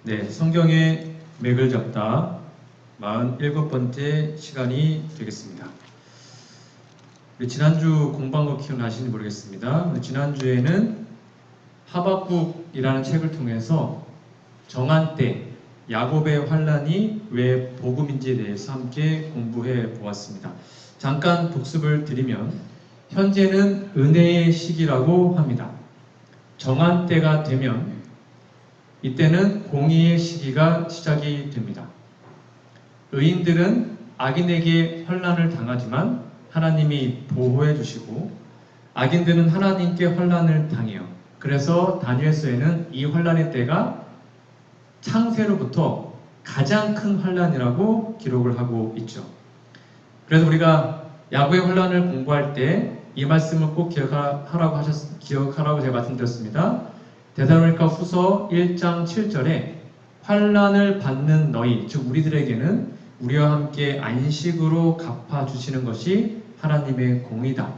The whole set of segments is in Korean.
네, 성경의 맥을 잡다 47번째 시간이 되겠습니다. 지난주 공부한 거 기억나시는지 모르겠습니다. 지난주에는 하박국이라는 책을 통해서 정한 때 야곱의 환란이 왜 복음인지에 대해서 함께 공부해 보았습니다. 잠깐 복습을 드리면 현재는 은혜의 시기라고 합니다. 정한 때가 되면 이때는 공의의 시기가 시작이 됩니다. 의인들은 악인에게 환난을 당하지만 하나님이 보호해 주시고 악인들은 하나님께 환난을 당해요. 그래서 다니엘서에는 이 환난의 때가 창세로부터 가장 큰 환난이라고 기록을 하고 있죠. 그래서 우리가 야곱의 환난을 공부할 때 이 말씀을 꼭 기억하라고 제가 말씀드렸습니다. 데살로니가 후서 1장 7절에 환난을 받는 너희, 즉 우리들에게는 우리와 함께 안식으로 갚아주시는 것이 하나님의 공의다.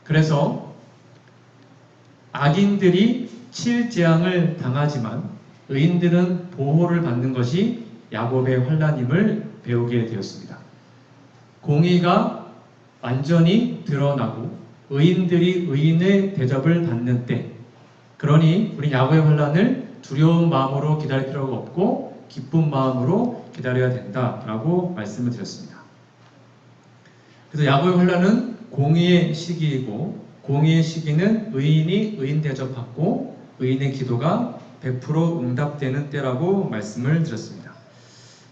그래서 악인들이 칠재앙을 당하지만 의인들은 보호를 받는 것이 야곱의 환난임을 배우게 되었습니다. 공의가 완전히 드러나고 의인들이 의인의 대접을 받는 때, 그러니 우리 야곱의 환난을 두려운 마음으로 기다릴 필요가 없고 기쁜 마음으로 기다려야 된다라고 말씀을 드렸습니다. 그래서 야곱의 환난은 공의의 시기이고 공의의 시기는 의인이 의인 대접받고 의인의 기도가 100% 응답되는 때라고 말씀을 드렸습니다.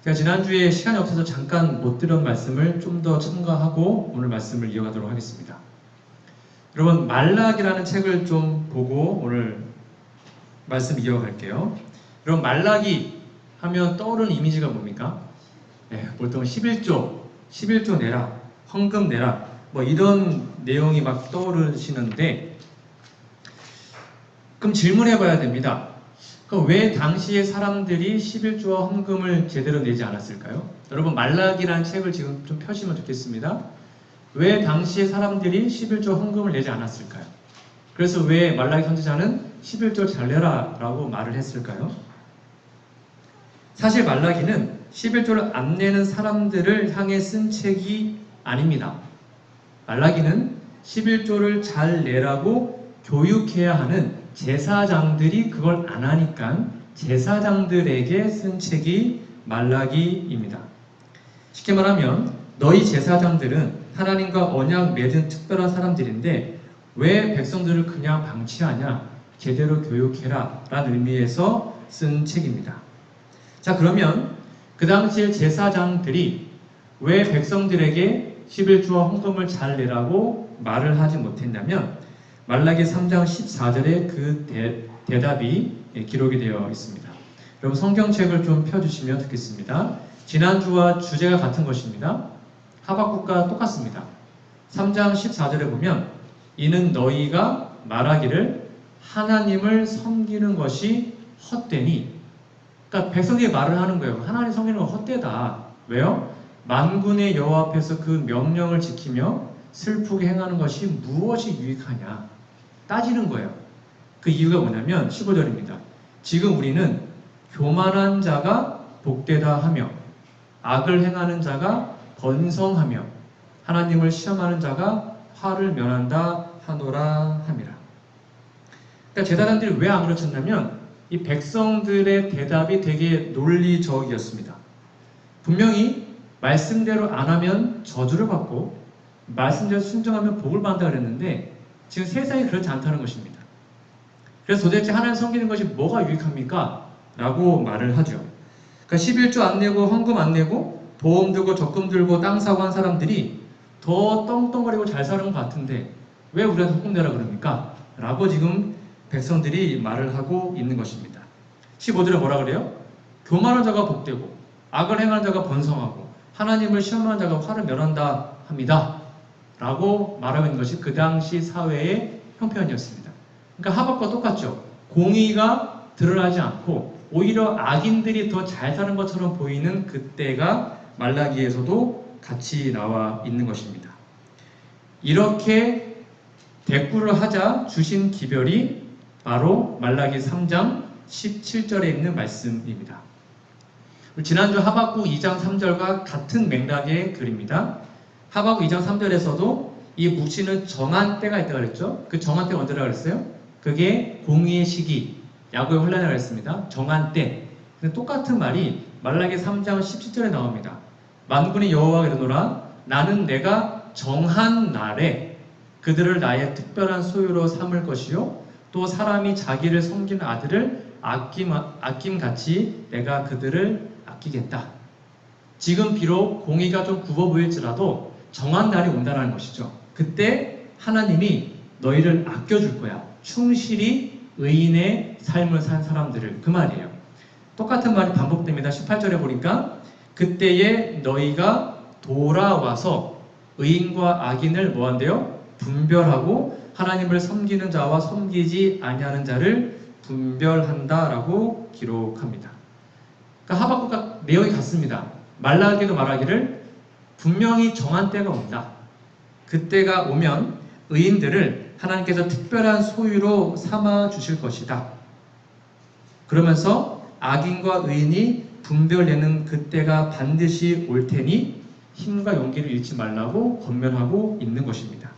제가 지난주에 시간이 없어서 잠깐 못 들은 말씀을 좀 더 첨가하고 오늘 말씀을 이어가도록 하겠습니다. 여러분, 말라기라는 책을 좀 보고 오늘 말씀 이어갈게요. 여러분, 말라기 하면 떠오르는 이미지가 뭡니까? 네, 보통 11조 내라, 헌금 내라, 뭐 이런 내용이 막 떠오르시는데, 그럼 질문해 봐야 됩니다. 그럼 왜 당시의 사람들이 11조와 헌금을 제대로 내지 않았을까요? 여러분, 말라기라는 책을 지금 좀 펴시면 좋겠습니다. 왜 당시의 사람들이 11조 헌금을 내지 않았을까요? 그래서 왜 말라기 선지자는 11조 잘 내라 라고 말을 했을까요? 사실 말라기는 11조를 안 내는 사람들을 향해 쓴 책이 아닙니다. 말라기는 11조를 잘 내라고 교육해야 하는 제사장들이 그걸 안 하니까 제사장들에게 쓴 책이 말라기입니다. 쉽게 말하면 너희 제사장들은 하나님과 언약 맺은 특별한 사람들인데 왜 백성들을 그냥 방치하냐? 제대로 교육해라 라는 의미에서 쓴 책입니다. 자, 그러면 그 당시에 제사장들이 왜 백성들에게 11조와 헌금을 잘 내라고 말을 하지 못했냐면 말라기 3장 14절에 그 대답이 기록이 되어 있습니다. 여러분, 성경책을 좀 펴주시면 좋겠습니다. 지난주와 주제가 같은 것입니다. 하박국과 똑같습니다. 3장 14절에 보면 이는 너희가 말하기를 하나님을 섬기는 것이 헛되니, 그러니까 백성들이 말을 하는 거예요. 하나님 섬기는 건 헛되다. 왜요? 만군의 여호와 앞에서 그 명령을 지키며 슬프게 행하는 것이 무엇이 유익하냐 따지는 거예요. 그 이유가 뭐냐면 15절입니다. 지금 우리는 교만한 자가 복되다 하며 악을 행하는 자가 번성하며 하나님을 시험하는 자가 화를 면한다 하노라 함이라. 그러니까 제사장들이 왜 안 그러셨냐면 이 백성들의 대답이 되게 논리적이었습니다. 분명히 말씀대로 안 하면 저주를 받고 말씀대로 순종하면 복을 받는다 그랬는데 지금 세상이 그렇지 않다는 것입니다. 그래서 도대체 하나님 섬기는 것이 뭐가 유익합니까? 라고 말을 하죠. 그러니까 11조 안 내고 헌금 안 내고 보험 들고 적금 들고 땅 사고 한 사람들이 더 떵떵거리고 잘 사는 것 같은데 왜 우리한테 헌금 내라 그럽니까? 라고 지금 백성들이 말을 하고 있는 것입니다. 15절에 뭐라 그래요? 교만한 자가 복되고 악을 행하는 자가 번성하고 하나님을 시험하는 자가 화를 면한다 합니다. 라고 말하고 있는 것이 그 당시 사회의 형편이었습니다. 그러니까 하박과 똑같죠. 공의가 드러나지 않고 오히려 악인들이 더 잘 사는 것처럼 보이는 그때가 말라기에서도 같이 나와 있는 것입니다. 이렇게 대꾸를 하자 주신 기별이 바로 말라기 3장 17절에 있는 말씀입니다. 지난주 하박국 2장 3절과 같은 맥락의 글입니다. 하박국 2장 3절에서도 이 묵시는 정한 때가 있다고 그랬죠. 그 정한 때가 언제라고 그랬어요? 그게 공의의 시기, 야곱의 혼란이라고 했습니다. 정한 때. 근데 똑같은 말이 말라기 3장 17절에 나옵니다. 만군의 여호와가 이르노라 나는 내가 정한 날에 그들을 나의 특별한 소유로 삼을 것이요 또 사람이 자기를 섬기는 아들을 아낌같이 내가 그들을 아끼겠다. 지금 비록 공의가 좀 굽어 보일지라도 정한 날이 온다는 것이죠. 그때 하나님이 너희를 아껴줄 거야. 충실히 의인의 삶을 산 사람들을, 그 말이에요. 똑같은 말이 반복됩니다. 18절에 보니까 그때에 너희가 돌아와서 의인과 악인을 뭐한대요? 분별하고 하나님을 섬기는 자와 섬기지 아니하는 자를 분별한다라고 기록합니다. 그러니까 하박국과 내용이 같습니다. 말라기도 말하기를 분명히 정한 때가 온다. 그때가 오면 의인들을 하나님께서 특별한 소유로 삼아 주실 것이다. 그러면서 악인과 의인이 분별되는 그때가 반드시 올 테니 힘과 용기를 잃지 말라고 권면하고 있는 것입니다.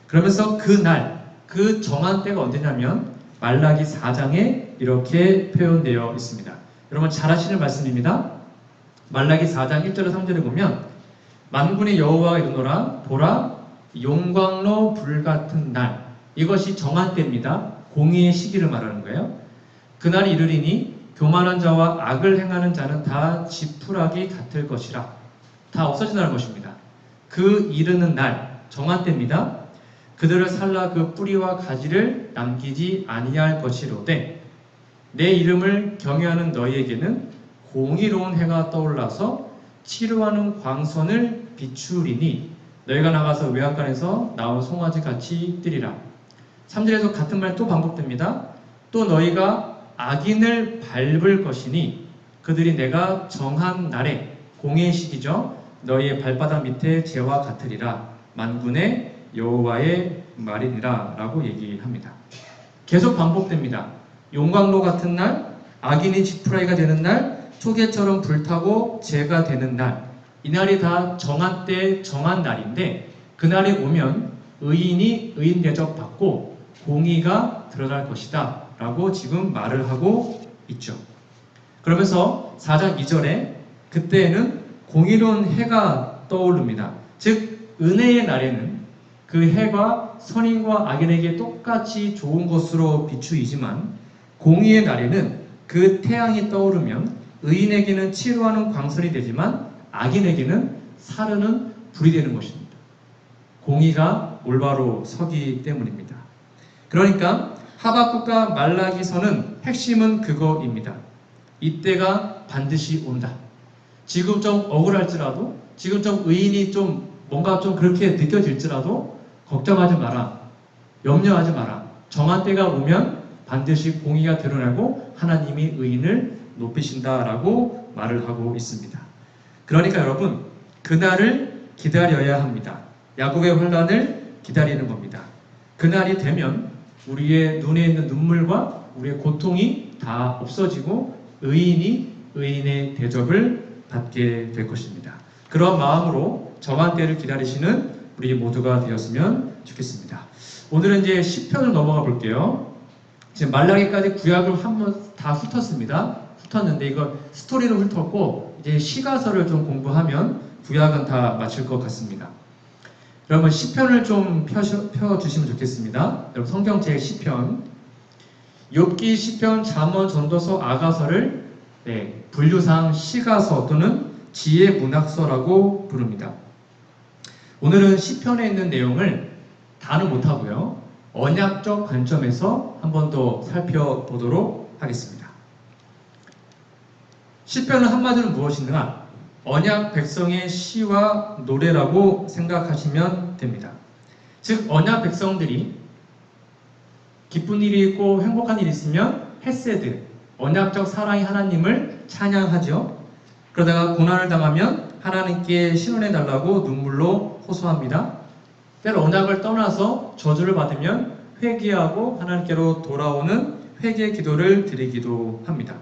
그러면서 그날, 그 정한 때가 언제냐면 말라기 4장에 이렇게 표현되어 있습니다. 여러분 잘 아시는 말씀입니다. 말라기 4장 1절에 3절에 보면 만군의 여호와가 이르노라 보라 용광로 불같은 날, 이것이 정한 때입니다. 공의의 시기를 말하는 거예요. 그날이 이르리니 교만한 자와 악을 행하는 자는 다 지푸라기 같을 것이라. 다 없어진다는 것입니다. 그 이르는 날, 정한 때입니다. 그들을 살라 그 뿌리와 가지를 남기지 아니할 것이로되 내 이름을 경외하는 너희에게는 공의로운 해가 떠올라서 치료하는 광선을 비추리니 너희가 나가서 외양간에서 나온 송아지 같이 뛰리라. 3절에서 같은 말 또 반복됩니다. 또 너희가 악인을 밟을 것이니 그들이 내가 정한 날에 공의의 시기죠. 너희의 발바닥 밑에 재와 같으리라. 만군의 여호와의 말이니라 라고 얘기합니다. 계속 반복됩니다. 용광로 같은 날, 악인이 지푸라기가 되는 날, 초계처럼 불타고 재가 되는 날, 이날이 다 정한 때 정한 날인데 그날이 오면 의인이 의인 대접받고 공의가 드러날 것이다 라고 지금 말을 하고 있죠. 그러면서 4장 2절에 그때에는 공의로운 해가 떠오릅니다. 즉 은혜의 날에는 그 해가 선인과 악인에게 똑같이 좋은 것으로 비추이지만 공의의 날에는 그 태양이 떠오르면 의인에게는 치료하는 광선이 되지만 악인에게는 사르는 불이 되는 것입니다. 공의가 올바로 서기 때문입니다. 그러니까 하박국과 말라기서는 핵심은 그거입니다. 이때가 반드시 온다. 지금 좀 억울할지라도, 지금 좀 의인이 좀 뭔가 좀 그렇게 느껴질지라도 걱정하지 마라. 염려하지 마라. 정한 때가 오면 반드시 공의가 드러나고 하나님이 의인을 높이신다라고 말을 하고 있습니다. 그러니까 여러분, 그날을 기다려야 합니다. 야곱의 혼란을 기다리는 겁니다. 그날이 되면 우리의 눈에 있는 눈물과 우리의 고통이 다 없어지고 의인이 의인의 대접을 받게 될 것입니다. 그런 마음으로 정한 때를 기다리시는 우리 모두가 되었으면 좋겠습니다. 오늘은 이제 시편을 넘어가 볼게요. 지금 말라기까지 구약을 한번 다 훑었습니다. 훑었는데 이거 스토리로 훑었고 이제 시가서를 좀 공부하면 구약은 다 마칠 것 같습니다. 여러분 시편을 좀 펴주시면 좋겠습니다. 여러분 성경 제 시편, 욥기, 시편, 잠언, 전도서, 아가서를 분류상 시가서 또는 지혜 문학서라고 부릅니다. 오늘은 시편에 있는 내용을 다는 못하고요. 언약적 관점에서 한 번 더 살펴보도록 하겠습니다. 시편은 한마디로 무엇인가? 언약 백성의 시와 노래라고 생각하시면 됩니다. 즉 언약 백성들이 기쁜 일이 있고 행복한 일이 있으면 헤세드, 언약적 사랑의 하나님을 찬양하죠. 그러다가 고난을 당하면 하나님께 신원해 달라고 눈물로 호소합니다. 때로 언약을 떠나서 저주를 받으면 회개하고 하나님께로 돌아오는 회개 기도를 드리기도 합니다.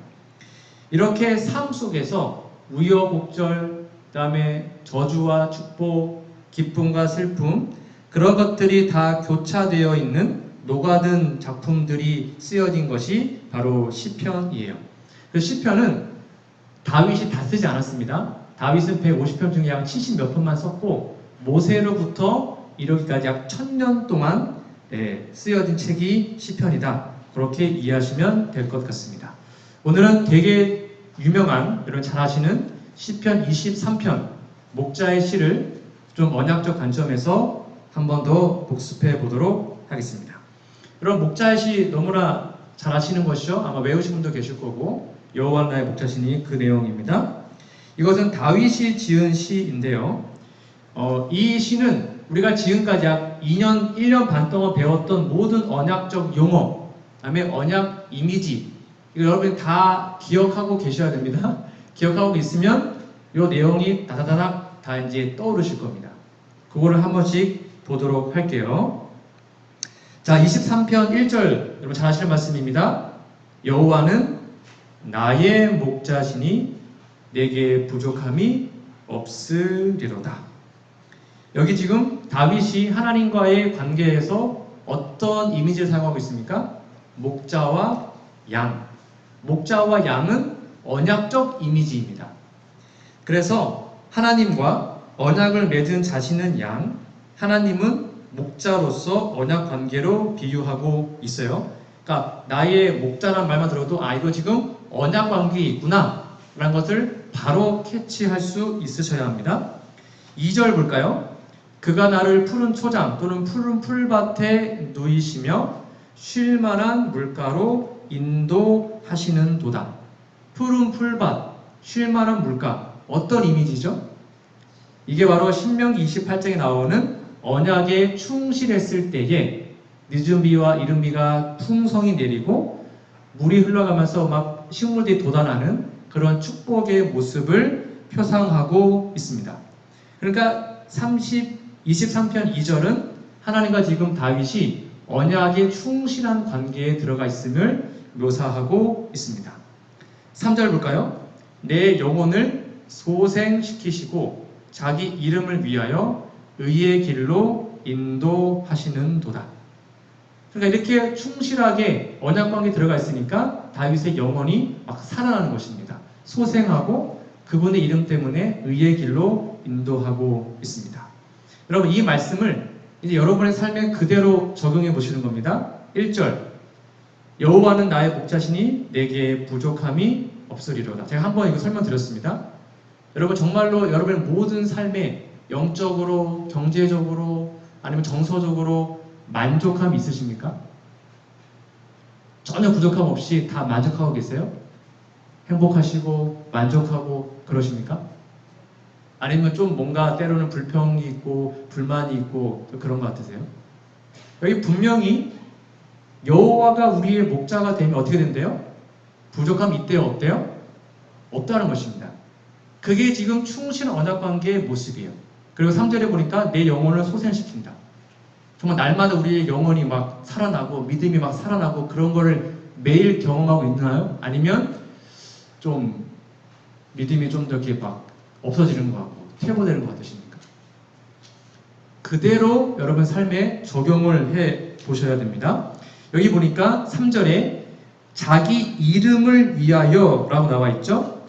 이렇게 삶 속에서 우여곡절, 그다음에 저주와 축복, 기쁨과 슬픔, 그런 것들이 다 교차되어 있는 녹아든 작품들이 쓰여진 것이 바로 시편이에요. 그 시편은 다윗이 다 쓰지 않았습니다. 다윗은 150편 중에 약 70몇 편만 썼고 모세로부터 이르기까지 약 1000년 동안 쓰여진 책이 시편이다. 그렇게 이해하시면 될 것 같습니다. 오늘은 되게 유명한, 여러분 잘 아시는 시편 23편 목자의 시를 좀 언약적 관점에서 한 번 더 복습해 보도록 하겠습니다. 여러분 목자의 시 너무나 잘 아시는 것이죠. 아마 외우신 분도 계실 거고, 여호와 나의 목자시니 그 내용입니다. 이것은 다윗이 지은 시인데요. 이 시는 우리가 지금까지 약 1년 반 동안 배웠던 모든 언약적 용어, 그다음에 언약 이미지, 이거 여러분이 다 기억하고 계셔야 됩니다. 기억하고 있으면 이 내용이 다다다닥 다 이제 떠오르실 겁니다. 그거를 한 번씩 보도록 할게요. 자, 23편 1절 여러분 잘 아시는 말씀입니다. 여호와는 나의 목자시니 내게 부족함이 없으리로다. 여기 지금 다윗이 하나님과의 관계에서 어떤 이미지를 사용하고 있습니까? 목자와 양. 목자와 양은 언약적 이미지입니다. 그래서 하나님과 언약을 맺은 자신은 양, 하나님은 목자로서 언약 관계로 비유하고 있어요. 그러니까 나의 목자란 말만 들어도 이거 지금 언약 관계에 있구나 라는 것을 바로 캐치할 수 있으셔야 합니다. 2절 볼까요? 그가 나를 푸른 초장 또는 푸른 풀밭에 누이시며 쉴만한 물가로 인도하시는 도다. 푸른 풀밭, 쉴만한 물가, 어떤 이미지죠? 이게 바로 신명기 28장에 나오는 언약에 충실했을 때에 늦은 비와 이른 비가 풍성히 내리고 물이 흘러가면서 막 식물들이 돋아나는 그런 축복의 모습을 표상하고 있습니다. 그러니까 23편 2절은 하나님과 지금 다윗이 언약에 충실한 관계에 들어가 있음을 묘사하고 있습니다. 3절 볼까요? 내 영혼을 소생시키시고 자기 이름을 위하여 의의 길로 인도하시는 도다. 그러니까 이렇게 충실하게 언약 관계에 들어가 있으니까 다윗의 영혼이 막 살아나는 것입니다. 소생하고 그분의 이름 때문에 의의 길로 인도하고 있습니다. 여러분 이 말씀을 이제 여러분의 삶에 그대로 적용해 보시는 겁니다. 1절 여호와는 나의 목자시니 내게 부족함이 없으리로다. 제가 한번 이거 설명드렸습니다. 여러분 정말로 여러분의 모든 삶에 영적으로, 경제적으로, 아니면 정서적으로 만족함이 있으십니까? 전혀 부족함 없이 다 만족하고 계세요? 행복하시고 만족하고 그러십니까? 아니면 좀 뭔가 때로는 불평이 있고 불만이 있고 그런 것 같으세요? 여기 분명히 여호와가 우리의 목자가 되면 어떻게 된대요? 부족함이 있대요? 없대요? 없다는 것입니다. 그게 지금 충실한 언약관계의 모습이에요. 그리고 3절에 보니까 내 영혼을 소생시킨다. 정말 날마다 우리의 영혼이 막 살아나고 믿음이 막 살아나고 그런 거를 매일 경험하고 있나요? 아니면 좀 믿음이 좀 더 이렇게 막 없어지는 것 같고 퇴보되는 것 같으십니까? 그대로 여러분 삶에 적용을 해 보셔야 됩니다. 여기 보니까 3절에 자기 이름을 위하여 라고 나와 있죠.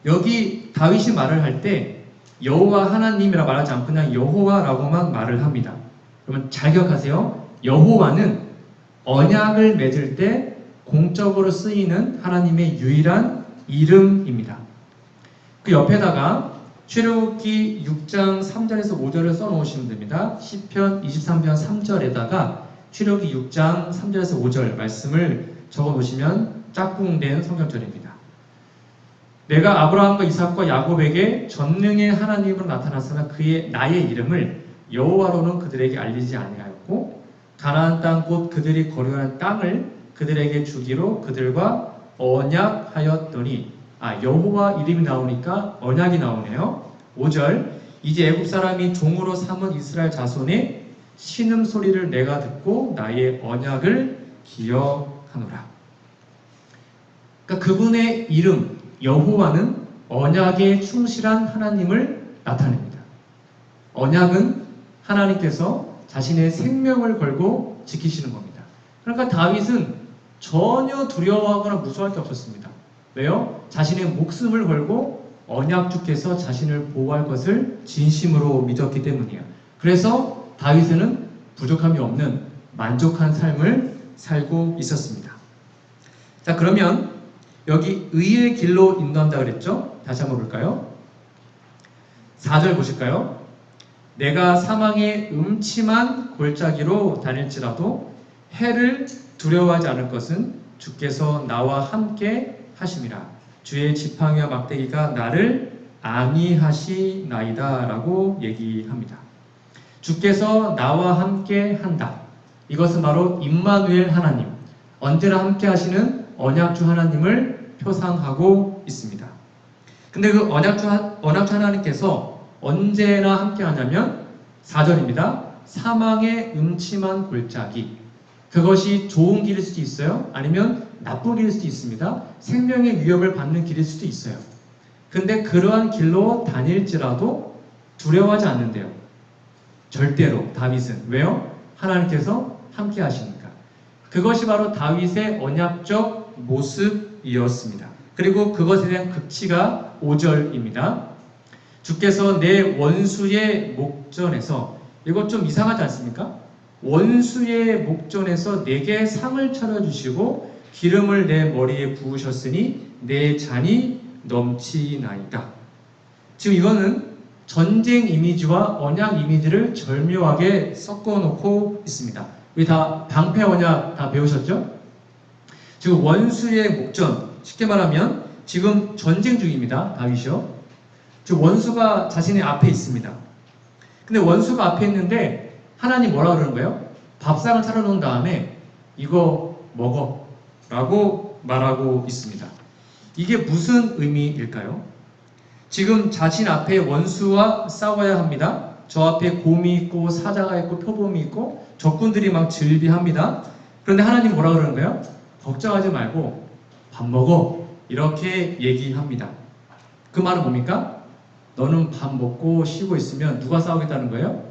여기 다윗이 말을 할 때 여호와 하나님이라 말하지 않고 그냥 여호와라고만 말을 합니다. 그러면 잘 기억하세요. 여호와는 언약을 맺을 때 공적으로 쓰이는 하나님의 유일한 이름입니다. 그 옆에다가 출애굽기 6장 3절에서 5절을 써놓으시면 됩니다. 시편 23편 3절에다가 출애굽기 6장 3절에서 5절 말씀을 적어놓으시면 짝꿍된 성경절입니다. 내가 아브라함과 이삭과 야곱에게 전능의 하나님으로 나타났으나 나의 이름을 여호와로는 그들에게 알리지 아니하였고 가나안 땅 곧 그들이 거류하는 땅을 그들에게 주기로 그들과 언약하였더니 여호와 이름이 나오니까 언약이 나오네요. 5절 이제 애굽 사람이 종으로 삼은 이스라엘 자손의 신음소리를 내가 듣고 나의 언약을 기억하리로다. 하노라. 그러니까 그분의 이름 여호와는 언약에 충실한 하나님을 나타냅니다. 언약은 하나님께서 자신의 생명을 걸고 지키시는 겁니다. 그러니까 다윗은 전혀 두려워하거나 무서워할 게 없었습니다. 왜요? 자신의 목숨을 걸고 언약주께서 자신을 보호할 것을 진심으로 믿었기 때문이에요. 그래서 다윗은 부족함이 없는 만족한 삶을 살고 있었습니다. 자, 그러면 여기 의의 길로 인도한다 그랬죠? 다시 한번 볼까요? 4절 보실까요? 내가 사망의 음침한 골짜기로 다닐지라도 해를 두려워하지 않을 것은 주께서 나와 함께 하심이라. 주의 지팡이와 막대기가 나를 안위하시나이다 라고 얘기합니다. 주께서 나와 함께 한다. 이것은 바로 임마누엘 하나님, 언제나 함께 하시는 언약주 하나님을 표상하고 있습니다. 근데 그 언약주 하나님께서 언제나 함께 하냐면 4절입니다. 사망의 음침한 골짜기. 그것이 좋은 길일 수도 있어요. 아니면 나쁜 길일 수도 있습니다. 생명의 위협을 받는 길일 수도 있어요. 근데 그러한 길로 다닐지라도 두려워하지 않는데요. 절대로 다윗은. 왜요? 하나님께서 함께 하시니까. 그것이 바로 다윗의 언약적 모습이었습니다. 그리고 그것에 대한 극치가 5절입니다. 주께서 내 원수의 목전에서, 이거 좀 이상하지 않습니까? 원수의 목전에서 내게 상을 차려주시고 기름을 내 머리에 부으셨으니 내 잔이 넘치나이다. 지금 이거는 전쟁 이미지와 언약 이미지를 절묘하게 섞어놓고 있습니다. 우리 다 방패 언약 다 배우셨죠? 지금 원수의 목전, 쉽게 말하면 지금 전쟁 중입니다. 다윗이요. 지금 원수가 자신의 앞에 있습니다. 근데 원수가 앞에 있는데 하나님 뭐라 그러는 거예요? 밥상을 차려놓은 다음에 이거 먹어 라고 말하고 있습니다. 이게 무슨 의미일까요? 지금 자신 앞에 원수와 싸워야 합니다. 저 앞에 곰이 있고 사자가 있고 표범이 있고 적군들이 막 즐비합니다. 그런데 하나님 뭐라 그러는 거예요? 걱정하지 말고 밥 먹어 이렇게 얘기합니다. 그 말은 뭡니까? 너는 밥 먹고 쉬고 있으면 누가 싸우겠다는 거예요?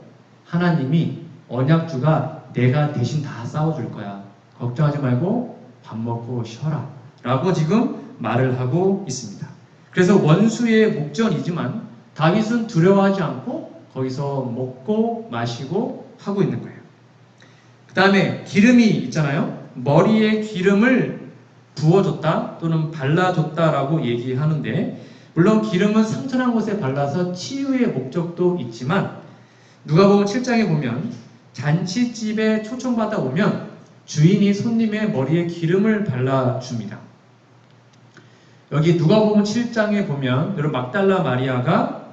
하나님이 언약주가 내가 대신 다 싸워줄 거야. 걱정하지 말고 밥 먹고 쉬어라 라고 지금 말을 하고 있습니다. 그래서 원수의 목전이지만 다윗은 두려워하지 않고 거기서 먹고 마시고 하고 있는 거예요. 그 다음에 기름이 있잖아요. 머리에 기름을 부어줬다 또는 발라줬다라고 얘기하는데, 물론 기름은 상처난 곳에 발라서 치유의 목적도 있지만 누가복음 7장에 보면 잔치집에 초청받아 오면 주인이 손님의 머리에 기름을 발라줍니다. 여기 누가복음 7장에 보면 여러분 막달라 마리아가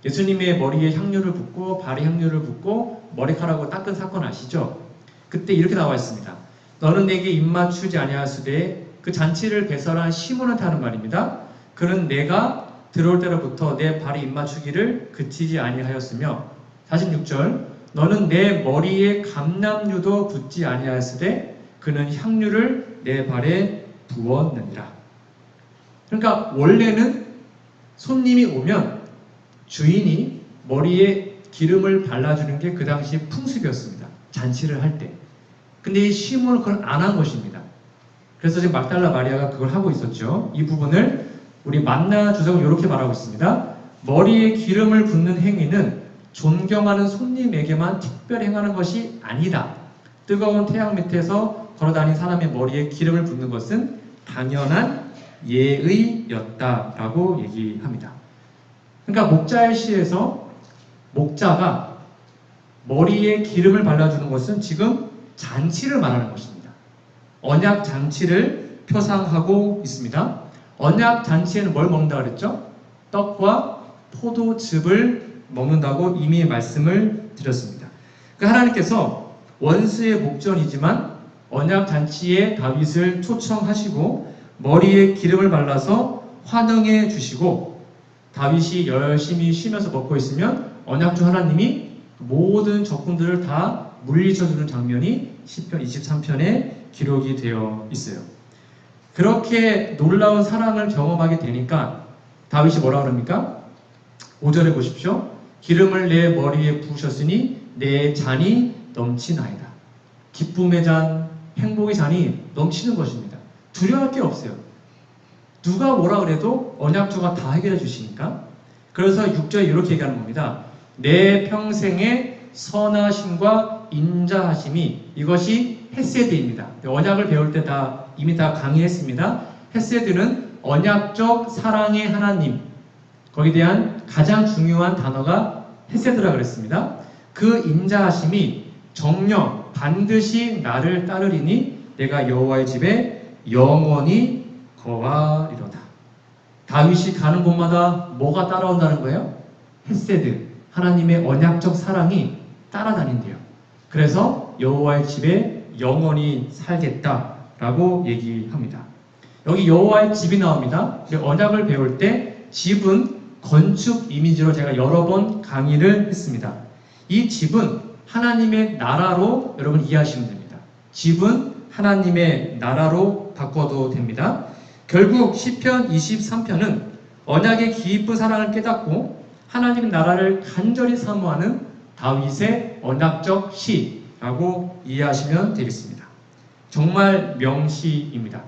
예수님의 머리에 향유를 붓고 발에 향유를 붓고 머리카락으로 닦은 사건 아시죠? 그때 이렇게 나와 있습니다. 너는 내게 입맞추지 아니하였으되 그 잔치를 배설한 시몬한테 하는 말입니다. 그는 내가 들어올 때로부터 내 발에 입맞추기를 그치지 아니하였으며 46절 너는 내 머리에 감람유도 붓지 아니하였으되 그는 향유를 내 발에 부었느니라. 그러니까 원래는 손님이 오면 주인이 머리에 기름을 발라주는 게 그 당시 풍습이었습니다. 잔치를 할 때. 근데 이 시몬은 그걸 안 한 것입니다. 그래서 지금 막달라 마리아가 그걸 하고 있었죠. 이 부분을 우리 만나 주석은 이렇게 말하고 있습니다. 머리에 기름을 붓는 행위는 존경하는 손님에게만 특별히 행하는 것이 아니다. 뜨거운 태양 밑에서 걸어다닌 사람의 머리에 기름을 붓는 것은 당연한 예의였다라고 얘기합니다. 그러니까 목자의 시에서 목자가 머리에 기름을 발라주는 것은 지금 잔치를 말하는 것입니다. 언약 잔치를 표상하고 있습니다. 언약 잔치에는 뭘 먹는다고 그랬죠? 떡과 포도즙을 먹는다고 이미 말씀을 드렸습니다. 그러니까 하나님께서 원수의 목전이지만 언약 잔치에 다윗을 초청하시고 머리에 기름을 발라서 환영해 주시고 다윗이 열심히 쉬면서 먹고 있으면 언약주 하나님이 모든 적군들을 다 물리쳐주는 장면이 시편 23편에 기록이 되어 있어요. 그렇게 놀라운 사랑을 경험하게 되니까 다윗이 뭐라 그럽니까? 5절에 보십시오. 기름을 내 머리에 부으셨으니 내 잔이 넘치나이다. 기쁨의 잔, 행복의 잔이 넘치는 것입니다. 두려워할 게 없어요. 누가 뭐라 그래도 언약주가 다 해결해 주시니까. 그래서 6절에 이렇게 얘기하는 겁니다. 내 평생의 선하심과 인자하심이, 이것이 헤세드입니다. 언약을 배울 때 이미 다 강의했습니다. 헤세드는 언약적 사랑의 하나님, 거기에 대한 가장 중요한 단어가 헤세드라 그랬습니다. 그 인자하심이 정녕 반드시 나를 따르리니 내가 여호와의 집에 영원히 거하리로다. 다윗이 가는 곳마다 뭐가 따라온다는 거예요? 헤세드, 하나님의 언약적 사랑이 따라다닌대요. 그래서 여호와의 집에 영원히 살겠다라고 얘기합니다. 여기 여호와의 집이 나옵니다. 언약을 배울 때 집은 건축 이미지로 제가 여러 번 강의를 했습니다. 이 집은 하나님의 나라로 여러분 이해하시면 됩니다. 집은 하나님의 나라로 바꿔도 됩니다. 결국 시편 23편은 언약의 깊은 사랑을 깨닫고 하나님 나라를 간절히 사모하는 다윗의 언약적 시라고 이해하시면 되겠습니다. 정말 명시입니다.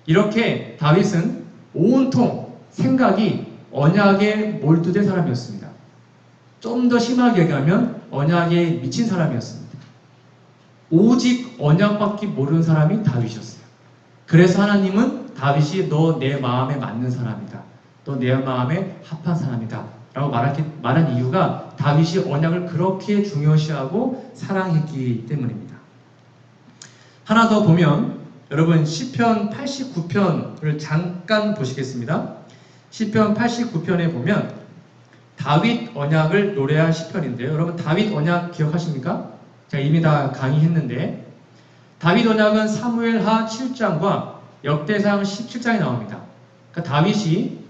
이렇게 다윗은 온통 생각이 언약에 몰두된 사람이었습니다. 좀 더 심하게 얘기하면 언약에 미친 사람이었습니다. 오직 언약밖에 모르는 사람이 다윗이었어요. 그래서 하나님은 다윗이 너 내 마음에 맞는 사람이다. 너 내 마음에 합한 사람이다. 라고 말한 이유가 다윗이 언약을 그렇게 중요시하고 사랑했기 때문입니다. 하나 더 보면 여러분 시편 89편을 잠깐 보시겠습니다. 시편 89편에 보면 다윗 언약을 노래한 시편인데요. 여러분 다윗 언약 기억하십니까? 제가 이미 다 강의했는데 다윗 언약은 사무엘하 7장과 역대상 17장에 나옵니다. 그러니까 다윗이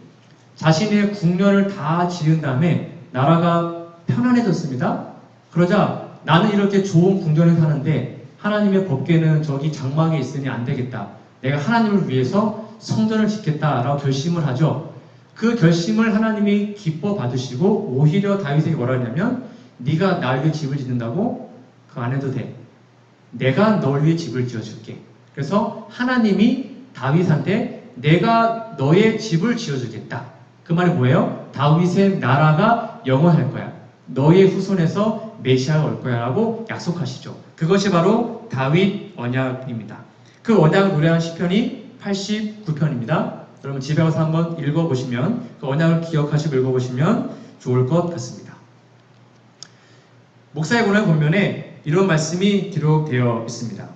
자신의 국면을 다 지은 다음에 나라가 편안해졌습니다. 그러자 나는 이렇게 좋은 궁전에 사는데 하나님의 법궤는 저기 장막에 있으니 안 되겠다. 내가 하나님을 위해서 성전을 짓겠다라고 결심을 하죠. 그 결심을 하나님이 기뻐 받으시고 오히려 다윗에게 뭐라 하냐면 네가 날 위해 집을 짓는다고? 그거 안 해도 돼. 내가 널 위해 집을 지어줄게. 그래서 하나님이 다윗한테 내가 너의 집을 지어주겠다. 그 말이 뭐예요? 다윗의 나라가 영원할 거야. 너의 후손에서 메시아가 올 거야 라고 약속하시죠. 그것이 바로 다윗 언약입니다. 그 언약을 노래한 시편이 89편입니다. 여러분 집에 가서 한번 읽어보시면 그 언약을 기억하시고 읽어보시면 좋을 것 같습니다. 목사의 고난 본면에 이런 말씀이 기록되어 있습니다.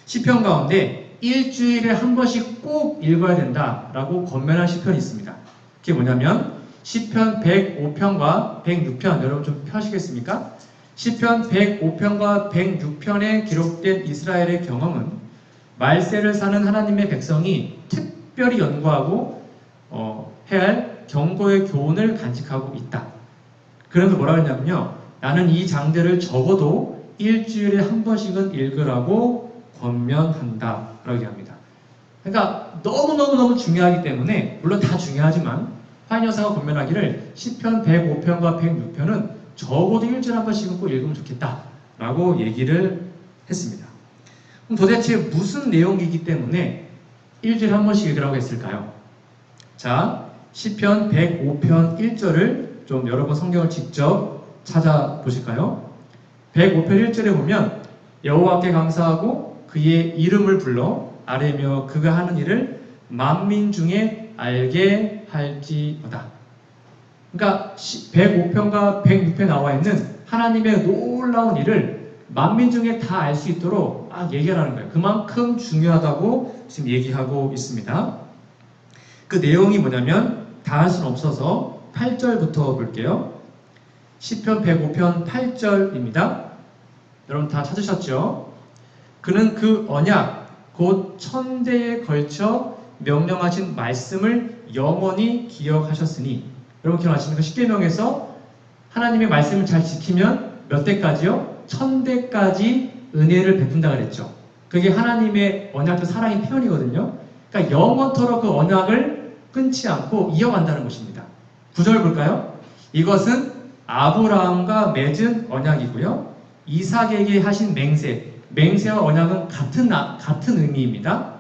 시편 가운데 일주일에 한 번씩 꼭 읽어야 된다라고 권면한 시편이 있습니다. 그게 뭐냐면 시편 105편과 106편 여러분 좀 펴시겠습니까? 시편 105편과 106편에 기록된 이스라엘의 경험은 말세를 사는 하나님의 백성이 특별히 연구하고 해야 할 경고의 교훈을 간직하고 있다. 그래서 뭐라 그러냐면요. 나는 이 장들을 적어도 일주일에 한 번씩은 읽으라고 권면한다 라고 얘기합니다. 그러니까 너무너무 중요하기 때문에 물론 다 중요하지만 화인여사가 권면하기를 시편 105편과 106편은 적어도 일주일에 한 번씩은 꼭 읽으면 좋겠다 라고 얘기를 했습니다. 그럼 도대체 무슨 내용이기 때문에 일주일에 한 번씩 읽으라고 했을까요? 자, 시편 105편 1절을 좀 여러분 성경을 직접 찾아보실까요? 105편 1절에 보면 여호와께 감사하고 그의 이름을 불러 아뢰며 그가 하는 일을 만민 중에 알게 할지어다. 그러니까 105편과 106편에 나와 있는 하나님의 놀라운 일을 만민 중에 다 알 수 있도록 막 얘기하라는 거예요. 그만큼 중요하다고 지금 얘기하고 있습니다. 그 내용이 뭐냐면 다 할 수는 없어서 8절부터 볼게요. 시편 105편 8절입니다. 여러분 다 찾으셨죠? 그는 그 언약 곧 천대에 걸쳐 명령하신 말씀을 영원히 기억하셨으니 여러분 기억하십니까? 십계명에서 하나님의 말씀을 잘 지키면 몇 대까지요? 천대까지 은혜를 베푼다 그랬죠. 그게 하나님의 언약적 사랑의 표현이거든요. 그러니까 영원토록 그 언약을 끊지 않고 이어간다는 것입니다. 9절 볼까요? 이것은 아브라함과 맺은 언약이고요. 이삭에게 하신 맹세와 언약은 같은 의미입니다.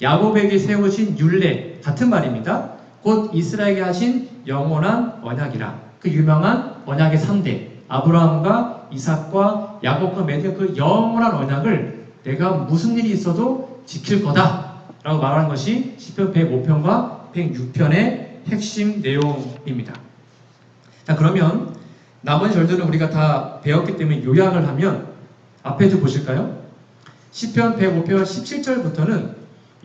야곱에게 세우신 율례 같은 말입니다. 곧 이스라엘에게 하신 영원한 언약이라. 그 유명한 언약의 3대 아브라함과 이삭과 야곱과 맺은 그 영원한 언약을 내가 무슨 일이 있어도 지킬 거다 라고 말하는 것이 시편 105편과 106편의 핵심 내용입니다. 자, 그러면 나머지 절들은 우리가 다 배웠기 때문에 요약을 하면 앞에 좀 보실까요? 시편 105편 17절부터는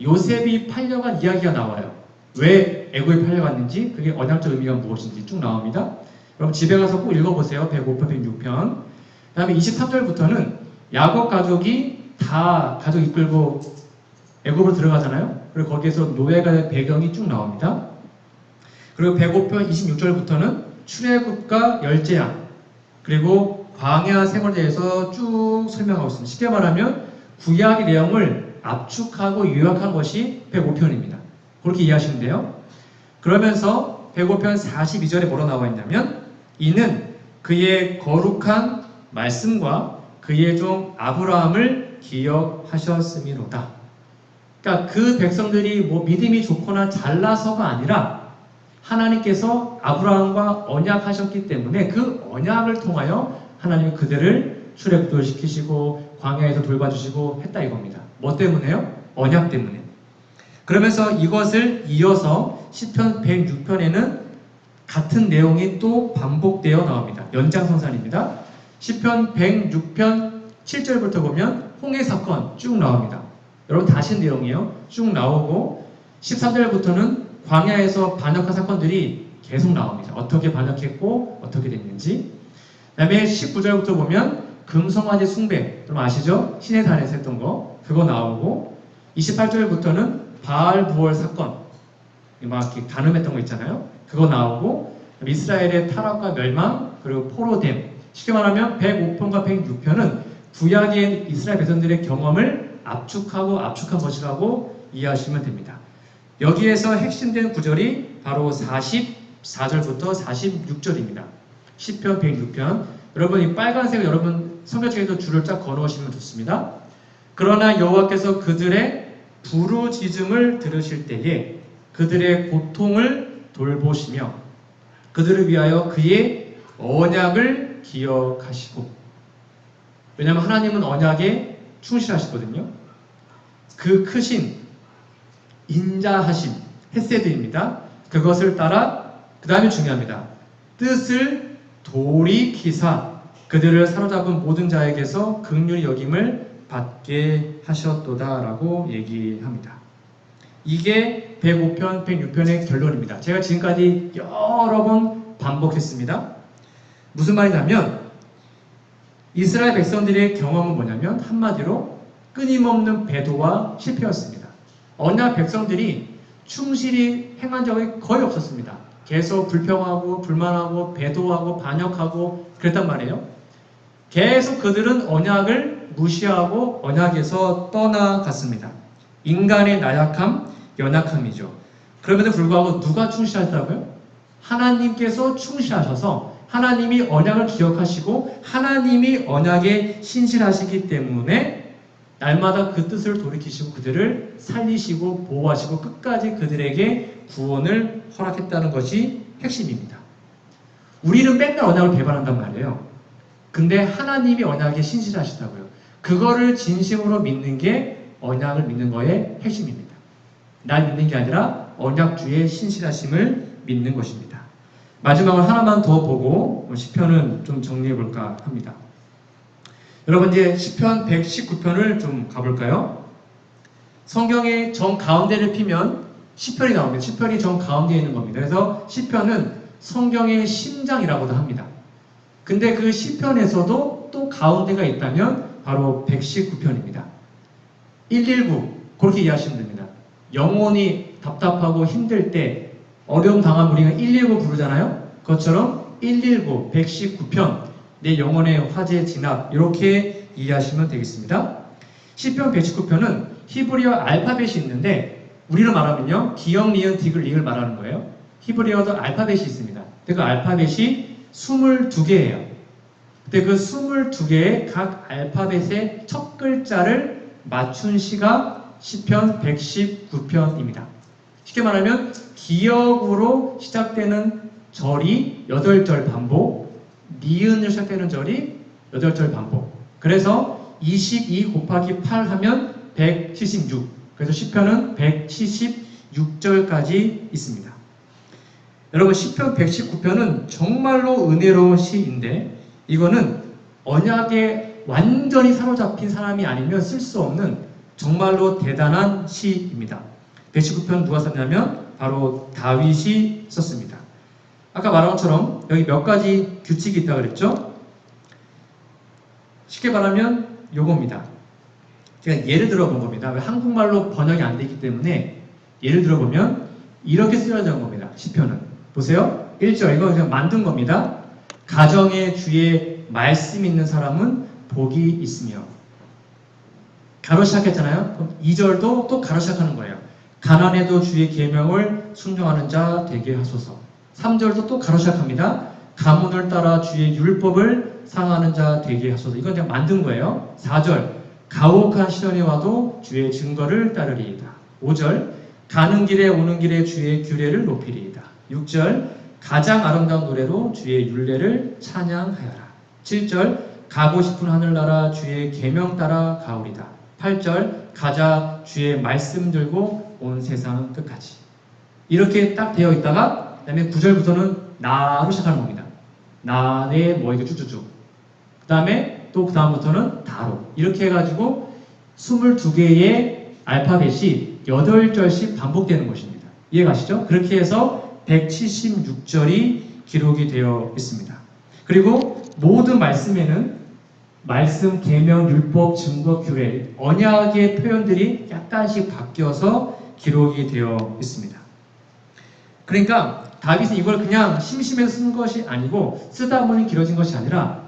요셉이 팔려간 이야기가 나와요. 왜 애굽에 팔려갔는지, 그게 언약적 의미가 무엇인지 쭉 나옵니다. 여러분 집에 가서 꼭 읽어보세요. 105편, 106편. 그 다음에 23절부터는 야곱 가족이 다 가족 이끌고 애굽으로 들어가잖아요. 그리고 거기에서 노예가 될 배경이 쭉 나옵니다. 그리고 105편 26절부터는 출애굽과 열재앙 그리고 광야 생활에 대해서 쭉 설명하고 있습니다. 쉽게 말하면 구약의 내용을 압축하고 요약한 것이 105편입니다. 그렇게 이해하시면 돼요. 그러면서 105편 42절에 뭐로 나와 있냐면 이는 그의 거룩한 말씀과 그의 종 아브라함을 기억하셨음이로다. 그러니까 그 백성들이 뭐 믿음이 좋거나 잘나서가 아니라 하나님께서 아브라함과 언약하셨기 때문에 그 언약을 통하여 하나님이 그들을 출애굽도 시키시고 광야에서 돌봐주시고 했다 이겁니다. 뭐 때문에요? 언약 때문에. 그러면서 이것을 이어서 시편 106편에는 같은 내용이 또 반복되어 나옵니다. 연장선상입니다. 시편 106편 7절부터 보면 홍해 사건 쭉 나옵니다. 여러분 다시 내용이에요. 쭉 나오고 13절부터는 광야에서 반역한 사건들이 계속 나옵니다. 어떻게 반역했고 어떻게 됐는지. 그 다음에 19절부터 보면 금송아지 숭배, 여러분 아시죠? 신의 산에서 했던 거 그거 나오고 28절부터는 바알 부월 사건 막 이렇게 간음했던 거 있잖아요. 그거 나오고 이스라엘의 타락과 멸망 그리고 포로됨. 쉽게 말하면 105편과 106편은 구약의 이스라엘 백성들의 경험을 압축한 것이라고 이해하시면 됩니다. 여기에서 핵심된 구절이 바로 44절부터 46절입니다. 시편 106편. 여러분 이 빨간색을 여러분 성경책에도 줄을 쫙 걸어오시면 좋습니다. 그러나 여호와께서 그들의 부르짖음을 들으실 때에 그들의 고통을 돌보시며 그들을 위하여 그의 언약을 기억하시고. 왜냐하면 하나님은 언약에 충실하시거든요. 그 크신 인자하심 헤세드입니다. 그것을 따라 그 다음이 중요합니다. 뜻을 돌이키사 그들을 사로잡은 모든 자에게서 긍휼히 여김을 받게 하셨도다라고 얘기합니다. 이게 105편, 106편의 결론입니다. 제가 지금까지 여러 번 반복했습니다. 무슨 말이냐면 이스라엘 백성들의 경험은 뭐냐면 한마디로 끊임없는 배도와 실패였습니다. 언약 백성들이 충실히 행한 적이 거의 없었습니다. 계속 불평하고 불만하고 배도하고 반역하고 그랬단 말이에요. 계속 그들은 언약을 무시하고 언약에서 떠나갔습니다. 인간의 나약함, 연약함이죠. 그럼에도 불구하고 누가 충실하셨다고요? 하나님께서 충실하셔서 하나님이 언약을 기억하시고 하나님이 언약에 신실하시기 때문에 날마다 그 뜻을 돌이키시고 그들을 살리시고 보호하시고 끝까지 그들에게 구원을 허락했다는 것이 핵심입니다. 우리는 맨날 언약을 배반한단 말이에요. 근데 하나님이 언약에 신실하시다고요. 그거를 진심으로 믿는 게 언약을 믿는 거의 핵심입니다. 날 믿는 게 아니라 언약주의 신실하심을 믿는 것입니다. 마지막으로 하나만 더 보고 시편은 좀 정리해 볼까 합니다. 여러분 이제 시편 119편을 좀 가볼까요? 성경의 정 가운데를 피면 시편이 나옵니다. 시편이 정 가운데에 있는 겁니다. 그래서 시편은 성경의 심장이라고도 합니다. 근데 그 시편에서도 또 가운데가 있다면 바로 119편입니다. 119 그렇게 이해하시면 됩니다. 영혼이 답답하고 힘들 때 어려움 당하면 우리가 119 부르잖아요. 그것처럼 119, 119편 내 영혼의 화제 진압, 이렇게 이해하시면 되겠습니다. 시편 119편은 히브리어 알파벳이 있는데 우리로 말하면요, 기역, 니은, 디귿, 리을 말하는 거예요. 히브리어도 알파벳이 있습니다. 그 알파벳이 22개예요. 근데 그 22개의 각 알파벳의 첫 글자를 맞춘 시가 시편 119편입니다. 쉽게 말하면 기역으로 시작되는 절이 8절 반복, 니은으로 시작되는 절이 8절 반복. 그래서 22 곱하기 8 하면 176. 그래서 시편은 176절까지 있습니다. 여러분, 시편 119편은 정말로 은혜로운 시인데 이거는 언약에 완전히 사로잡힌 사람이 아니면 쓸 수 없는 정말로 대단한 시입니다. 119편 누가 썼냐면 바로 다윗이 썼습니다. 아까 말한 것처럼 여기 몇 가지 규칙이 있다고 그랬죠? 쉽게 말하면 요겁니다. 제가 예를 들어 본 겁니다. 한국말로 번역이 안 되기 때문에 예를 들어 보면 이렇게 쓰여진 겁니다. 시편은. 보세요. 1절, 이거 그냥 만든 겁니다. 가정의 주의 말씀 있는 사람은 복이 있으며. 가로 시작했잖아요. 그럼 2절도 또 가로 시작하는 거예요. 가난해도 주의 계명을 순종하는 자 되게 하소서. 3절도 또 가로 시작합니다. 가문을 따라 주의 율법을 상하는 자 되게 하소서. 이건 그냥 만든 거예요. 4절, 가혹한 시련이 와도 주의 증거를 따르리이다. 5절, 가는 길에 오는 길에 주의 규례를 높이리이다. 6절, 가장 아름다운 노래로 주의 율례를 찬양하여라. 7절, 가고 싶은 하늘나라 주의 계명 따라 가오리다. 8절, 가자 주의 말씀 들고 온 세상 끝까지. 이렇게 딱 되어 있다가 그 다음에 9절부터는 나로 시작하는 겁니다. 나, 내, 뭐 이렇게 쭉쭉쭉. 그 다음에 또 그 다음부터는 다로. 이렇게 해가지고 22개의 알파벳이 8절씩 반복되는 것입니다. 이해가시죠? 그렇게 해서 176절이 기록이 되어 있습니다. 그리고 모든 말씀에는 말씀, 계명, 율법, 증거, 규례, 언약의 표현들이 약간씩 바뀌어서 기록이 되어 있습니다. 그러니까 다윗은 이걸 그냥 심심해서 쓴 것이 아니고 쓰다 보니 길어진 것이 아니라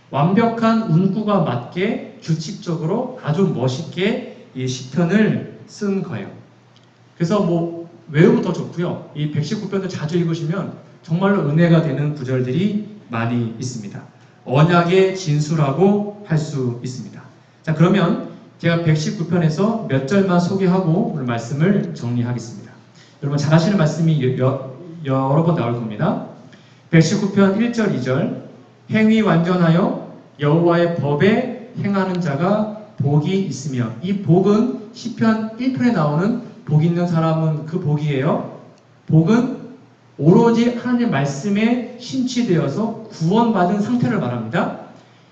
완벽한 운구가 맞게 규칙적으로 아주 멋있게 이 시편을 쓴 거예요. 그래서 뭐 외우면 더 좋고요. 이 119편을 자주 읽으시면 정말로 은혜가 되는 구절들이 많이 있습니다. 언약의 진수라고 할 수 있습니다. 자, 그러면 제가 119편에서 몇 절만 소개하고 오늘 말씀을 정리하겠습니다. 여러분 잘 아시는 말씀이 여러 번 나올 겁니다. 119편 1절, 2절, 행위 완전하여 여호와의 법에 행하는 자가 복이 있으며. 이 복은 시편 1편에 나오는 복 있는 사람은 그 복이에요. 복은 오로지 하나님의 말씀에 심취되어서 구원받은 상태를 말합니다.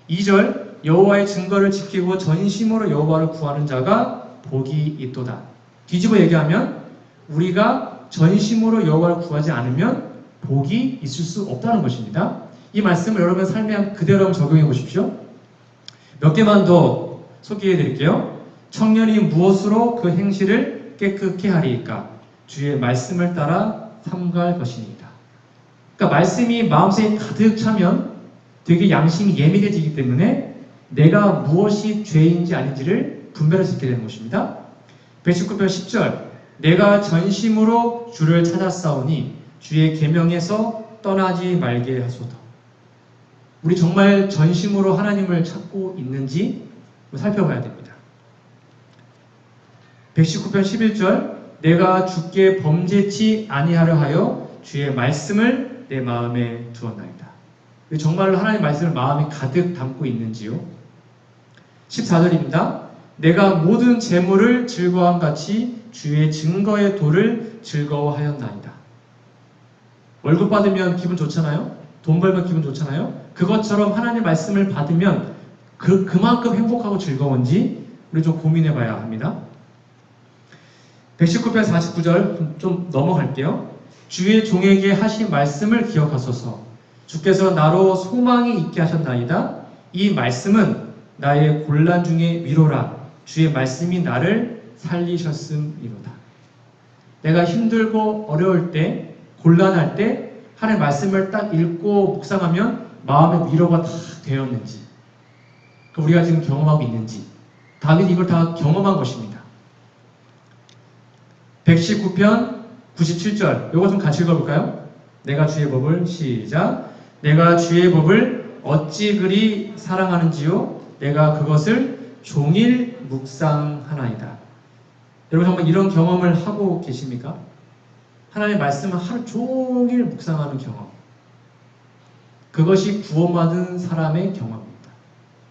2절, 여호와의 증거를 지키고 전심으로 여호와를 구하는 자가 복이 있도다. 뒤집어 얘기하면 우리가 전심으로 여호와를 구하지 않으면 복이 있을 수 없다는 것입니다. 이 말씀을 여러분 삶에 그대로 적용해 보십시오. 몇 개만 더 소개해 드릴게요. 청년이 무엇으로 그 행실을 깨끗게 하리이까? 주의 말씀을 따라 삼갈 것이니이다. 그러니까 말씀이 마음속에 가득 차면 되게 양심이 예민해지기 때문에 내가 무엇이 죄인지 아닌지를 분별할 수 있게 되는 것입니다. 119편 10절, 내가 전심으로 주를 찾았사오니 주의 계명에서 떠나지 말게 하소서. 우리 정말 전심으로 하나님을 찾고 있는지 살펴봐야 됩니다. 119편 11절, 내가 주께 범죄치 아니하려 하여 주의 말씀을 내 마음에 두었나이다. 정말로 하나님의 말씀을 마음에 가득 담고 있는지요? 14절입니다. 내가 모든 재물을 즐거움 같이 주의 증거의 도를 즐거워하였나이다. 월급 받으면 기분 좋잖아요? 돈 벌면 기분 좋잖아요? 그것처럼 하나님의 말씀을 받으면 그만큼 행복하고 즐거운지 우리 좀 고민해 봐야 합니다. 119편 49절 좀 넘어갈게요. 주의 종에게 하신 말씀을 기억하소서. 주께서 나로 소망이 있게 하셨나이다. 이 말씀은 나의 곤란 중에 위로라. 주의 말씀이 나를 살리셨음이로다. 내가 힘들고 어려울 때, 곤란할 때 하나님의 말씀을 딱 읽고 묵상하면 마음의 위로가 다 되었는지, 우리가 지금 경험하고 있는지, 다윗이 이걸 다 경험한 것입니다. 119편 97절, 이거 좀 같이 읽어볼까요? 내가 주의 법을, 시작. 내가 주의 법을 어찌 그리 사랑하는지요, 내가 그것을 종일 묵상하나이다. 여러분 정말 이런 경험을 하고 계십니까? 하나님의 말씀을 하루 종일 묵상하는 경험. 그것이 구원받은 사람의 경험입니다.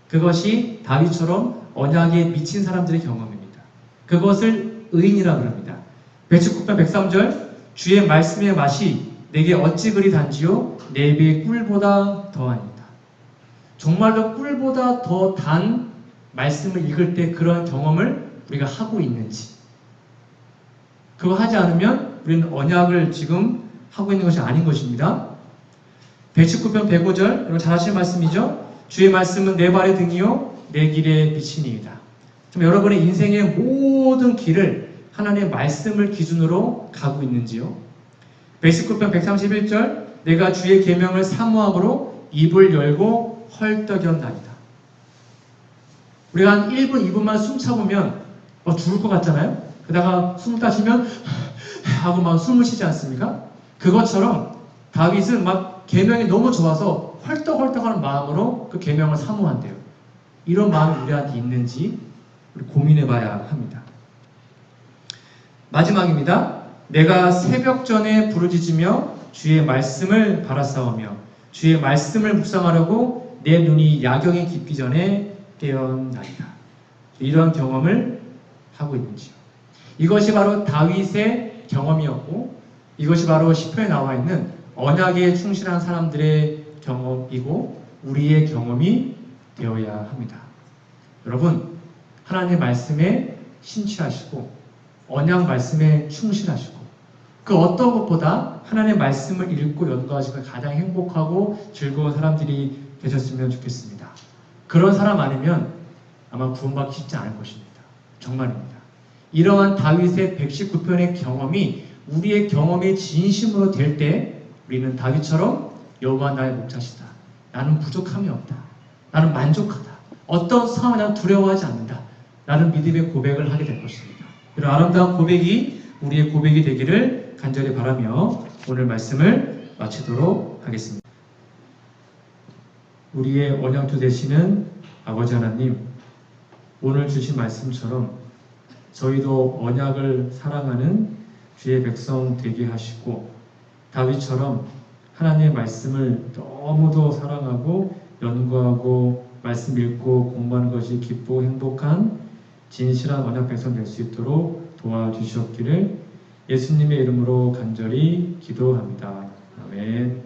그것이 다윗처럼 언약에 미친 사람들의 경험입니다. 그것을 의인이라고 합니다. 119편 103절, 주의 말씀의 맛이 내게 어찌 그리 단지요, 내 입에 꿀보다 더하니라. 정말로 꿀보다 더 단 말씀을 읽을 때 그런 경험을 우리가 하고 있는지, 그거 하지 않으면 우리는 언약을 지금 하고 있는 것이 아닌 것입니다. 119편 105절, 이거 잘 아시는 말씀이죠? 주의 말씀은 내 발의 등이요 내 길의 빛이니이다. 좀 여러분의 인생의 모든 길을 하나님의 말씀을 기준으로 가고 있는지요? 119편 131절, 내가 주의 계명을 사모함으로 입을 열고 헐떡였나이다. 우리가 한 1분, 2분만 숨 차보면 죽을 것 같잖아요? 그러다가 숨 따시면 하고 막 숨을 쉬지 않습니까? 그것처럼 다윗은 막 계명이 너무 좋아서 헐떡헐떡하는 마음으로 그 계명을 사모한대요. 이런 마음이 우리한테 있는지 우리 고민해봐야 합니다. 마지막입니다. 내가 새벽 전에 부르짖으며 주의 말씀을 바라싸우며 주의 말씀을 묵상하려고 내 눈이 야경이 깊기 전에 깨어나리라. 이런 경험을 하고 있는지요. 이것이 바로 다윗의 경험이었고, 이것이 바로 시편에 나와 있는 언약에 충실한 사람들의 경험이고 우리의 경험이 되어야 합니다. 여러분, 하나님의 말씀에 신취하시고 언약 말씀에 충실하시고 그 어떤 것보다 하나님의 말씀을 읽고 연구하시고 가장 행복하고 즐거운 사람들이 되셨으면 좋겠습니다. 그런 사람 아니면 아마 구원받기 쉽지 않을 것입니다. 정말입니다. 이러한 다윗의 119편의 경험이 우리의 경험이 진심으로 될 때 우리는 다윗처럼 여호와 나의 목자시다. 나는 부족함이 없다. 나는 만족하다. 어떤 상황에 난 두려워하지 않는다. 라는 믿음의 고백을 하게 될 것입니다. 이런 아름다운 고백이 우리의 고백이 되기를 간절히 바라며 오늘 말씀을 마치도록 하겠습니다. 우리의 언약주 되시는 아버지 하나님, 오늘 주신 말씀처럼 저희도 언약을 사랑하는 주의 백성 되게 하시고 다윗처럼 하나님의 말씀을 너무도 사랑하고 연구하고 말씀 읽고 공부하는 것이 기쁘고 행복한 진실한 언약 백성 될 수 있도록 도와주시옵기를 예수님의 이름으로 간절히 기도합니다. 아멘.